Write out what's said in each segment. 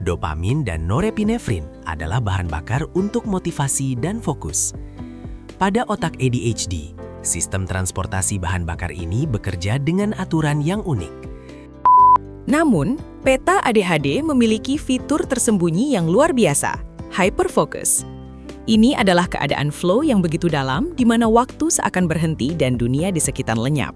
Dopamin dan norepinefrin adalah bahan bakar untuk motivasi dan fokus. Pada otak ADHD, sistem transportasi bahan bakar ini bekerja dengan aturan yang unik. Namun, peta ADHD memiliki fitur tersembunyi yang luar biasa, hyperfocus. Ini adalah keadaan flow yang begitu dalam di mana waktu seakan berhenti dan dunia di sekitar lenyap.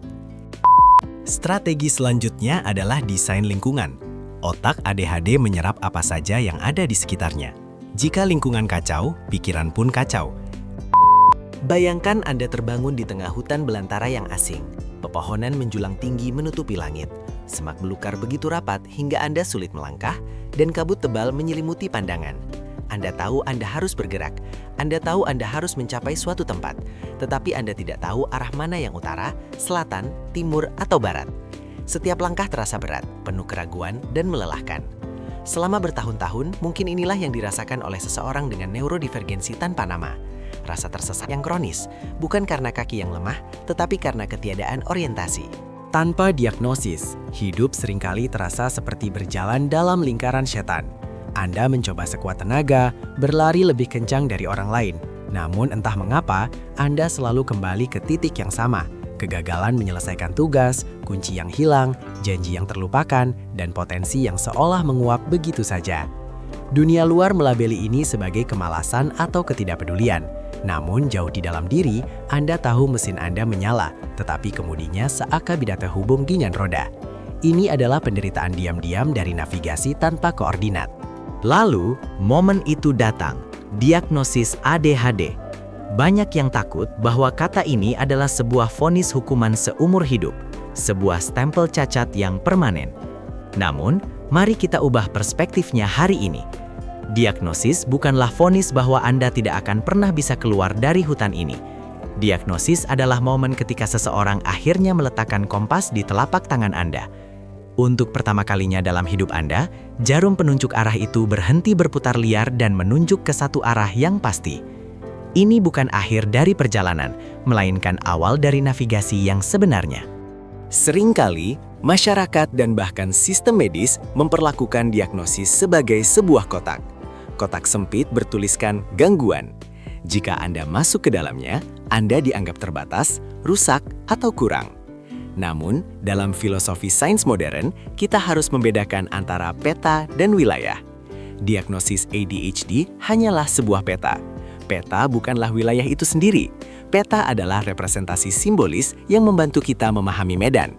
Strategi selanjutnya adalah desain lingkungan. Otak ADHD menyerap apa saja yang ada di sekitarnya. Jika lingkungan kacau, pikiran pun kacau. Bayangkan Anda terbangun di tengah hutan belantara yang asing. Pepohonan menjulang tinggi menutupi langit. Semak belukar begitu rapat hingga Anda sulit melangkah, dan kabut tebal menyelimuti pandangan. Anda tahu Anda harus bergerak. Anda tahu Anda harus mencapai suatu tempat. Tetapi Anda tidak tahu arah mana yang utara, selatan, timur, atau barat. Setiap langkah terasa berat, penuh keraguan, dan melelahkan. Selama bertahun-tahun, mungkin inilah yang dirasakan oleh seseorang dengan neurodivergensi tanpa nama. Rasa tersesat yang kronis, bukan karena kaki yang lemah, tetapi karena ketiadaan orientasi. Tanpa diagnosis, hidup seringkali terasa seperti berjalan dalam lingkaran setan. Anda mencoba sekuat tenaga, berlari lebih kencang dari orang lain. Namun entah mengapa, Anda selalu kembali ke titik yang sama. Kegagalan menyelesaikan tugas, kunci yang hilang, janji yang terlupakan, dan potensi yang seolah menguap begitu saja. Dunia luar melabeli ini sebagai kemalasan atau ketidakpedulian. Namun jauh di dalam diri, Anda tahu mesin Anda menyala, tetapi kemudinya seakan tidak terhubung dengan roda. Ini adalah penderitaan diam-diam dari navigasi tanpa koordinat. Lalu, momen itu datang, diagnosis ADHD. Banyak yang takut bahwa kata ini adalah sebuah vonis hukuman seumur hidup, sebuah stempel cacat yang permanen. Namun, mari kita ubah perspektifnya hari ini. Diagnosis bukanlah vonis bahwa Anda tidak akan pernah bisa keluar dari hutan ini. Diagnosis adalah momen ketika seseorang akhirnya meletakkan kompas di telapak tangan Anda. Untuk pertama kalinya dalam hidup Anda, jarum penunjuk arah itu berhenti berputar liar dan menunjuk ke satu arah yang pasti. Ini bukan akhir dari perjalanan, melainkan awal dari navigasi yang sebenarnya. Seringkali, masyarakat dan bahkan sistem medis memperlakukan diagnosis sebagai sebuah kotak. Kotak sempit bertuliskan gangguan. Jika Anda masuk ke dalamnya, Anda dianggap terbatas, rusak, atau kurang. Namun, dalam filosofi sains modern, kita harus membedakan antara peta dan wilayah. Diagnosis ADHD hanyalah sebuah peta. Peta bukanlah wilayah itu sendiri. Peta adalah representasi simbolis yang membantu kita memahami medan.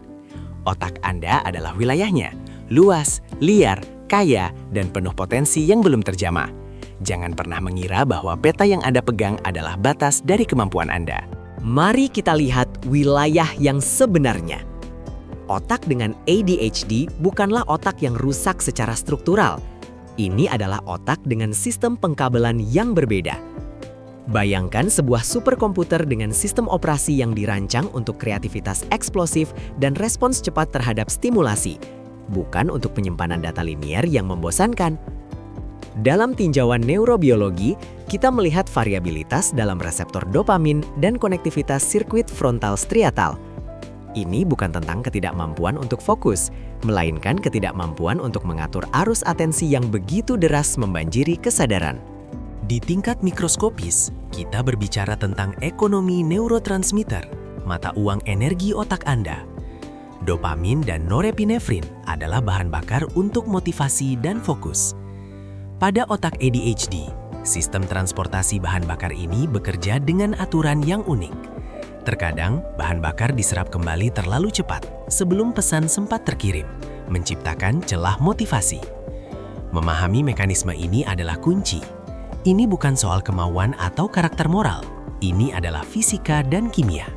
Otak Anda adalah wilayahnya, luas, liar, kaya, dan penuh potensi yang belum terjamah. Jangan pernah mengira bahwa peta yang Anda pegang adalah batas dari kemampuan Anda. Mari kita lihat wilayah yang sebenarnya. Otak dengan ADHD bukanlah otak yang rusak secara struktural. Ini adalah otak dengan sistem pengkabelan yang berbeda. Bayangkan sebuah superkomputer dengan sistem operasi yang dirancang untuk kreativitas eksplosif dan respons cepat terhadap stimulasi, bukan untuk penyimpanan data linier yang membosankan. Dalam tinjauan neurobiologi, kita melihat variabilitas dalam reseptor dopamin dan konektivitas sirkuit frontal striatal. Ini bukan tentang ketidakmampuan untuk fokus, melainkan ketidakmampuan untuk mengatur arus atensi yang begitu deras membanjiri kesadaran. Di tingkat mikroskopis, kita berbicara tentang ekonomi neurotransmitter, mata uang energi otak Anda. Dopamin dan norepinefrin adalah bahan bakar untuk motivasi dan fokus. Pada otak ADHD, sistem transportasi bahan bakar ini bekerja dengan aturan yang unik. Terkadang, bahan bakar diserap kembali terlalu cepat sebelum pesan sempat terkirim, menciptakan celah motivasi. Memahami mekanisme ini adalah kunci. Ini bukan soal kemauan atau karakter moral. Ini adalah fisika dan kimia.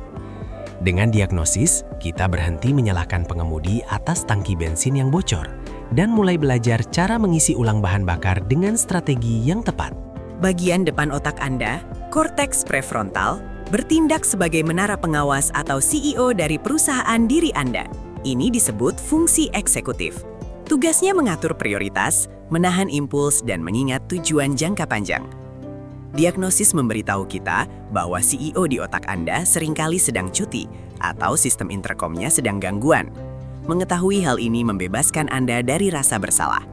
Dengan diagnosis, kita berhenti menyalahkan pengemudi atas tangki bensin yang bocor dan mulai belajar cara mengisi ulang bahan bakar dengan strategi yang tepat. Bagian depan otak Anda, korteks prefrontal, bertindak sebagai menara pengawas atau CEO dari perusahaan diri Anda. Ini disebut fungsi eksekutif. Tugasnya mengatur prioritas, menahan impuls, dan mengingat tujuan jangka panjang. Diagnosis memberitahu kita bahwa CEO di otak Anda seringkali sedang cuti atau sistem interkomnya sedang gangguan. Mengetahui hal ini membebaskan Anda dari rasa bersalah.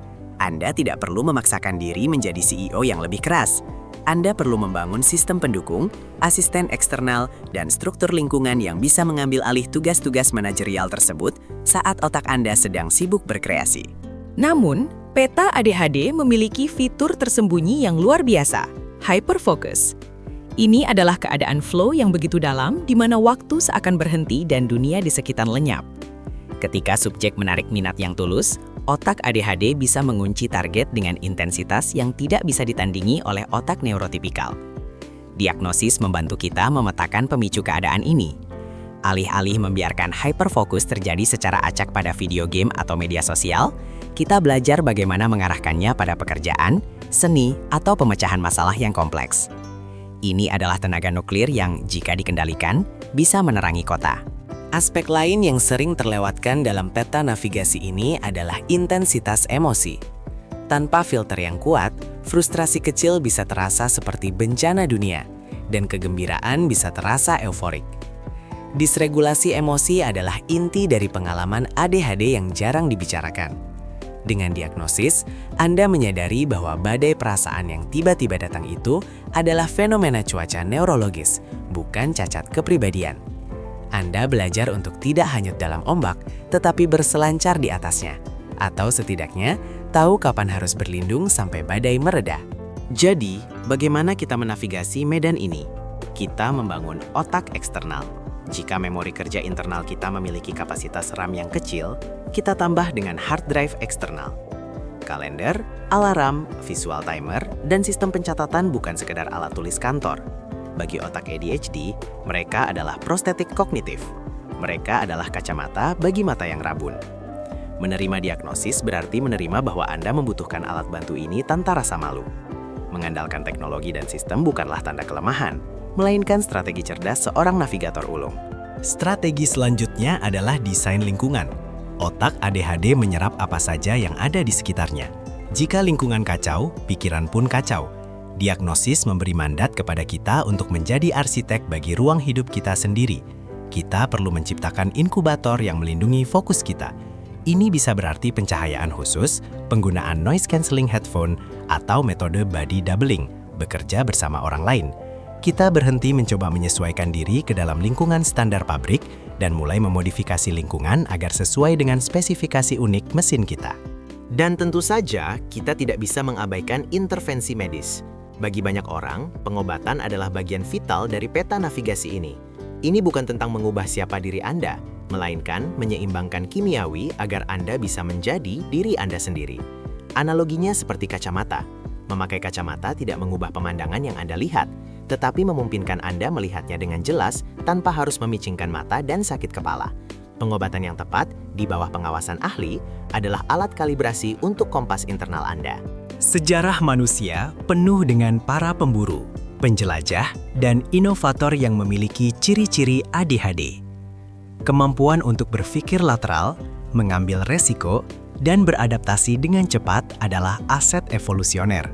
Anda tidak perlu memaksakan diri menjadi CEO yang lebih keras. Anda perlu membangun sistem pendukung, asisten eksternal, dan struktur lingkungan yang bisa mengambil alih tugas-tugas manajerial tersebut saat otak Anda sedang sibuk berkreasi. Namun, peta ADHD memiliki fitur tersembunyi yang luar biasa, hyperfocus. Ini adalah keadaan flow yang begitu dalam di mana waktu seakan berhenti dan dunia di sekitar lenyap. Ketika subjek menarik minat yang tulus, otak ADHD bisa mengunci target dengan intensitas yang tidak bisa ditandingi oleh otak neurotipikal. Diagnosis membantu kita memetakan pemicu keadaan ini. Alih-alih membiarkan hyperfocus terjadi secara acak pada video game atau media sosial, kita belajar bagaimana mengarahkannya pada pekerjaan, seni, atau pemecahan masalah yang kompleks. Ini adalah tenaga nuklir yang, jika dikendalikan, bisa menerangi kota. Aspek lain yang sering terlewatkan dalam peta navigasi ini adalah intensitas emosi. Tanpa filter yang kuat, frustrasi kecil bisa terasa seperti bencana dunia, dan kegembiraan bisa terasa euforik. Disregulasi emosi adalah inti dari pengalaman ADHD yang jarang dibicarakan. Dengan diagnosis, Anda menyadari bahwa badai perasaan yang tiba-tiba datang itu adalah fenomena cuaca neurologis, bukan cacat kepribadian. Anda belajar untuk tidak hanyut dalam ombak, tetapi berselancar di atasnya. Atau setidaknya, tahu kapan harus berlindung sampai badai mereda. Jadi, bagaimana kita menavigasi medan ini? Kita membangun otak eksternal. Jika memori kerja internal kita memiliki kapasitas RAM yang kecil, kita tambah dengan hard drive eksternal. Kalender, alarm, visual timer, dan sistem pencatatan bukan sekedar alat tulis kantor. Bagi otak ADHD, mereka adalah prostetik kognitif. Mereka adalah kacamata bagi mata yang rabun. Menerima diagnosis berarti menerima bahwa Anda membutuhkan alat bantu ini tanpa rasa malu. Mengandalkan teknologi dan sistem bukanlah tanda kelemahan, melainkan strategi cerdas seorang navigator ulung. Strategi selanjutnya adalah desain lingkungan. Otak ADHD menyerap apa saja yang ada di sekitarnya. Jika lingkungan kacau, pikiran pun kacau. Diagnosis memberi mandat kepada kita untuk menjadi arsitek bagi ruang hidup kita sendiri. Kita perlu menciptakan inkubator yang melindungi fokus kita. Ini bisa berarti pencahayaan khusus, penggunaan noise cancelling headphone, atau metode body doubling, bekerja bersama orang lain. Kita berhenti mencoba menyesuaikan diri ke dalam lingkungan standar pabrik dan mulai memodifikasi lingkungan agar sesuai dengan spesifikasi unik mesin kita. Dan tentu saja, kita tidak bisa mengabaikan intervensi medis. Bagi banyak orang, pengobatan adalah bagian vital dari peta navigasi ini. Ini bukan tentang mengubah siapa diri Anda, melainkan menyeimbangkan kimiawi agar Anda bisa menjadi diri Anda sendiri. Analoginya seperti kacamata. Memakai kacamata tidak mengubah pemandangan yang Anda lihat, tetapi memungkinkan Anda melihatnya dengan jelas tanpa harus memicingkan mata dan sakit kepala. Pengobatan yang tepat, di bawah pengawasan ahli, adalah alat kalibrasi untuk kompas internal Anda. Sejarah manusia penuh dengan para pemburu, penjelajah, dan inovator yang memiliki ciri-ciri ADHD. Kemampuan untuk berpikir lateral, mengambil resiko, dan beradaptasi dengan cepat adalah aset evolusioner.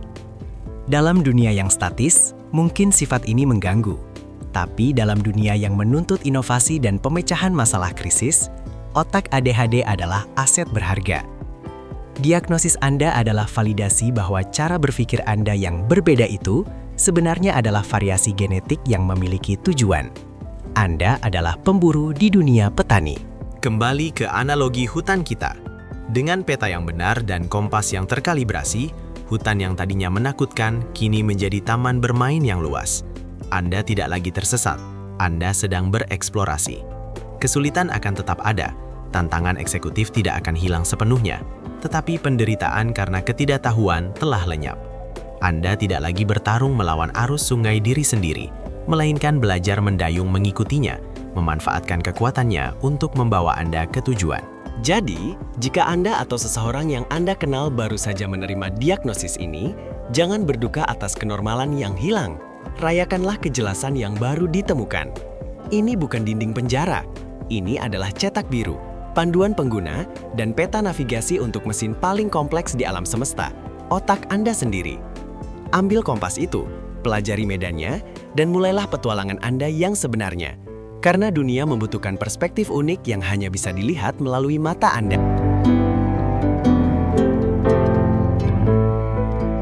Dalam dunia yang statis, mungkin sifat ini mengganggu. Tapi dalam dunia yang menuntut inovasi dan pemecahan masalah krisis, otak ADHD adalah aset berharga. Diagnosis Anda adalah validasi bahwa cara berpikir Anda yang berbeda itu sebenarnya adalah variasi genetik yang memiliki tujuan. Anda adalah pemburu di dunia petani. Kembali ke analogi hutan kita. Dengan peta yang benar dan kompas yang terkalibrasi, hutan yang tadinya menakutkan kini menjadi taman bermain yang luas. Anda tidak lagi tersesat, Anda sedang bereksplorasi. Kesulitan akan tetap ada, tantangan eksekutif tidak akan hilang sepenuhnya, tetapi penderitaan karena ketidaktahuan telah lenyap. Anda tidak lagi bertarung melawan arus sungai diri sendiri, melainkan belajar mendayung mengikutinya, memanfaatkan kekuatannya untuk membawa Anda ke tujuan. Jadi, jika Anda atau seseorang yang Anda kenal baru saja menerima diagnosis ini, jangan berduka atas kenormalan yang hilang. Rayakanlah kejelasan yang baru ditemukan. Ini bukan dinding penjara. Ini adalah cetak biru, panduan pengguna, dan peta navigasi untuk mesin paling kompleks di alam semesta, otak Anda sendiri. Ambil kompas itu, pelajari medannya, dan mulailah petualangan Anda yang sebenarnya. Karena dunia membutuhkan perspektif unik yang hanya bisa dilihat melalui mata Anda.